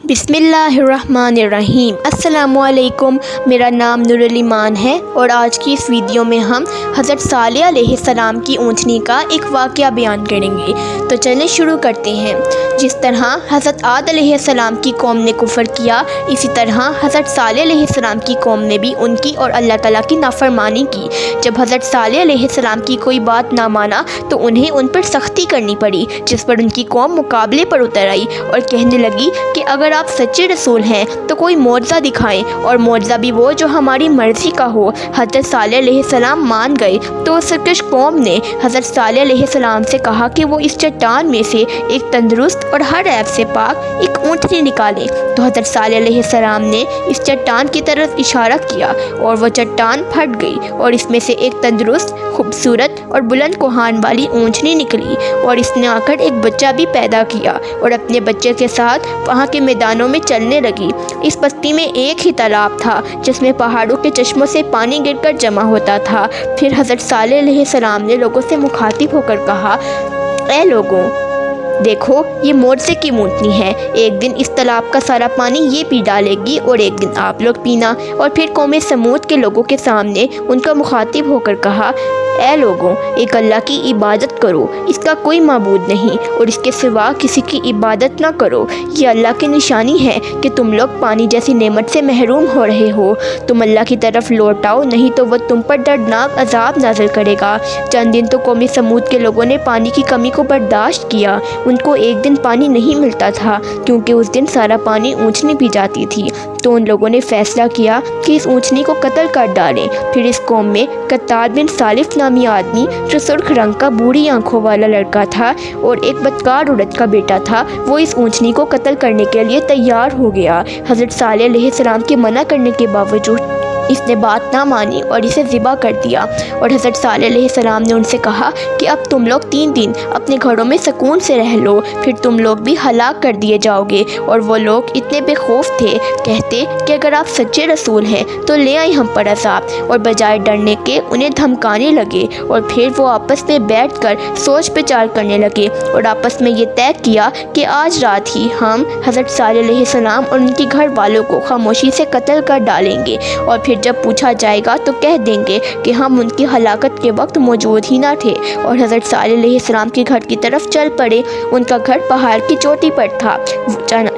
بسم اللہ الرحمن الرحیم۔ السلام علیکم، میرا نام نور ایمان ہے اور آج کی اس ویڈیو میں ہم حضرت صالح علیہ السلام کی اونٹنی کا ایک واقعہ بیان کریں گے۔ تو چلیں شروع کرتے ہیں۔ جس طرح حضرت عاد علیہ السلام کی قوم نے کفر کیا، اسی طرح حضرت صالح علیہ السلام کی قوم نے بھی ان کی اور اللہ تعالیٰ کی نافرمانی کی۔ جب حضرت صالح علیہ السلام کی کوئی بات نہ مانا تو انہیں ان پر سختی کرنی پڑی، جس پر ان کی قوم مقابلے پر اتر آئی اور کہنے لگی کہ اگر آپ سچے رسول ہیں تو کوئی معجزہ دکھائیں، اور معجزہ بھی وہ جو ہماری مرضی کا ہو۔ حضرت صالح علیہ السلام مان گئے تو اس سرکش قوم نے حضرت صالح علیہ السلام سے کہا کہ وہ اس چٹان میں سے ایک تندرست اور ہر عیب سے پاک ایک اونٹنی نکالے۔ تو حضرت صالح علیہ السلام نے اس چٹان کی طرف اشارہ کیا اور وہ چٹان پھٹ گئی اور اس میں سے ایک تندرست، خوبصورت اور بلند کوہان والی اونٹنی نکلی، اور اس نے آ کر ایک بچہ بھی پیدا کیا اور اپنے بچے کے ساتھ وہاں کے میدانوں میں چلنے لگی۔ اس بستی میں ایک ہی تالاب تھا جس میں پہاڑوں کے چشموں سے پانی گر کر جمع ہوتا تھا۔ پھر حضرت صالح علیہ السلام نے لوگوں سے مخاطب ہو کر کہا، اے لوگوں، دیکھو یہ معجزے کی اونٹنی ہے۔ ایک دن اس تالاب کا سارا پانی یہ پی ڈالے گی اور ایک دن آپ لوگ پینا۔ اور پھر قوم سمود کے لوگوں کے سامنے ان کا مخاطب ہو کر کہا، اے لوگوں، ایک اللہ کی عبادت کرو، اس کا کوئی معبود نہیں اور اس کے سوا کسی کی عبادت نہ کرو۔ یہ اللہ کی نشانی ہے کہ تم لوگ پانی جیسی نعمت سے محروم ہو رہے ہو۔ تم اللہ کی طرف لوٹ آؤ، نہیں تو وہ تم پر دردناک عذاب نازل کرے گا۔ چند دن تو قوم سمود کے لوگوں نے پانی کی کمی کو برداشت کیا۔ ان کو ایک دن پانی نہیں ملتا تھا کیونکہ اس دن سارا پانی اونٹنی پی جاتی تھی۔ تو ان لوگوں نے فیصلہ کیا کہ اس اونٹنی کو قتل کر ڈالیں۔ پھر اس قوم میں قطار بن صالف نامی آدمی، جو سرخ رنگ کا بوڑھی آنکھوں والا لڑکا تھا اور ایک بدکار عورت کا بیٹا تھا، وہ اس اونٹنی کو قتل کرنے کے لیے تیار ہو گیا۔ حضرت صالح علیہ السلام کے منع کرنے کے باوجود اس نے بات نہ مانی اور اسے ذبح کر دیا۔ اور حضرت صالح علیہ السلام نے ان سے کہا کہ اب تم لوگ 3 دن اپنے گھروں میں سکون سے رہ لو، پھر تم لوگ بھی ہلاک کر دیے جاؤ گے۔ اور وہ لوگ اتنے بے خوف تھے، کہتے کہ اگر آپ سچے رسول ہیں تو لے آئیں ہم پر عذاب، اور بجائے ڈرنے کے انہیں دھمکانے لگے۔ اور پھر وہ آپس میں بیٹھ کر سوچ بچار کرنے لگے اور آپس میں یہ طے کیا کہ آج رات ہی ہم حضرت صالح علیہ السلام اور ان کے گھر والوں کو خاموشی سے قتل کر ڈالیں گے، اور پھر جب پوچھا جائے گا تو کہہ دیں گے کہ ہم ان کی ہلاکت کے وقت موجود ہی نہ تھے۔ اور حضرت صالح علیہ السلام کے گھر کی طرف چل پڑے۔ ان کا گھر پہاڑ کی چوٹی پر تھا،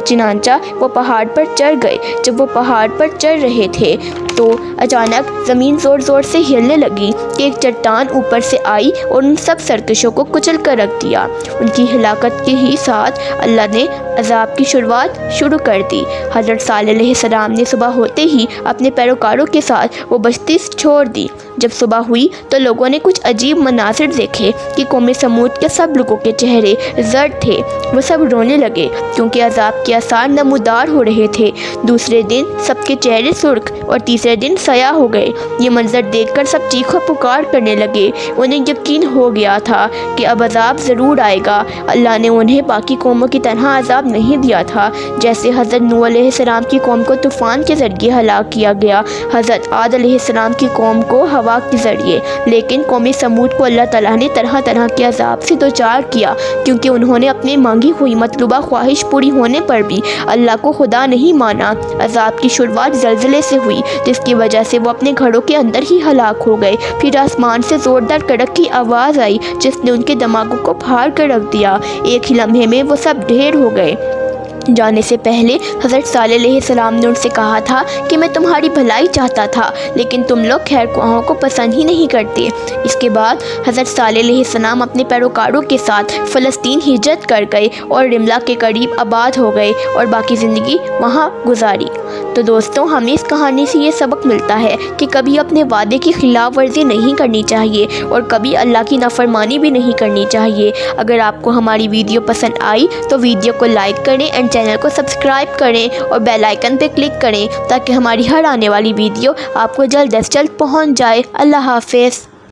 چنانچہ وہ پہاڑ پر چڑھ گئے۔ جب وہ پہاڑ پر چڑھ رہے تھے تو اچانک زمین زور زور سے ہلنے لگی کہ ایک چٹان اوپر سے آئی اور ان سب سرکشوں کو کچل کر رکھ دیا۔ ان کی ہلاکت کے ہی ساتھ اللہ نے عذاب کی شروعات شروع کر دی۔ حضرت صالح علیہ السلام نے صبح ہوتے ہی اپنے پیروکاروں کے ساتھ وہ بستی چھوڑ دی۔ جب صبح ہوئی تو لوگوں نے کچھ عجیب مناظر دیکھے کہ قوم سمود کے سب لوگوں کے چہرے زرد تھے۔ وہ سب رونے لگے کیونکہ عذاب کے آثار نمودار ہو رہے تھے۔ دوسرے دن سب کے چہرے سرخ اور تیسرے دن سیاہ ہو گئے۔ یہ منظر دیکھ کر سب چیخ و پکار کرنے لگے۔ انہیں یقین ہو گیا تھا کہ اب عذاب ضرور آئے گا۔ اللہ نے انہیں باقی قوموں کی طرح عذاب نہیں دیا تھا، جیسے حضرت نوح علیہ السلام کی قوم کو طوفان کے ذریعے ہلاک کیا گیا، حضرت عاد علیہ السلام کی قوم کو ہوا کے ذریعے۔ لیکن قوم سمود کو اللہ تعالیٰ نے طرح طرح کے عذاب سے دوچار کیا، کیونکہ انہوں نے اپنی مانگی ہوئی مطلوبہ خواہش پوری ہونے پر بھی اللہ کو خدا نہیں مانا۔ عذاب کی شروعات زلزلے سے ہوئی، جس کی وجہ سے وہ اپنے گھروں کے اندر ہی ہلاک ہو گئے۔ پھر آسمان سے زوردار کڑک کی آواز آئی جس نے ان کے دماغوں کو پھاڑ کر رکھ دیا۔ ایک ہی لمحے میں وہ سب ڈھیر ہو گئے۔ جانے سے پہلے حضرت صالح علیہ السلام نے ان سے کہا تھا کہ میں تمہاری بھلائی چاہتا تھا، لیکن تم لوگ خیر خواہوں کو پسند ہی نہیں کرتے۔ اس کے بعد حضرت صالح علیہ السلام اپنے پیروکاروں کے ساتھ فلسطین ہجرت کر گئے اور رملہ کے قریب آباد ہو گئے اور باقی زندگی وہاں گزاری۔ تو دوستوں، ہمیں اس کہانی سے یہ سبق ملتا ہے کہ کبھی اپنے وعدے کی خلاف ورزی نہیں کرنی چاہیے اور کبھی اللہ کی نافرمانی بھی نہیں کرنی چاہیے۔ اگر آپ کو ہماری ویڈیو پسند آئی تو ویڈیو کو لائک کریں اینڈ چینل کو سبسکرائب کریں اور بیل آئیکن پہ کلک کریں تاکہ ہماری ہر آنے والی ویڈیو آپ کو جلد از جلد پہنچ جائے۔ اللہ حافظ۔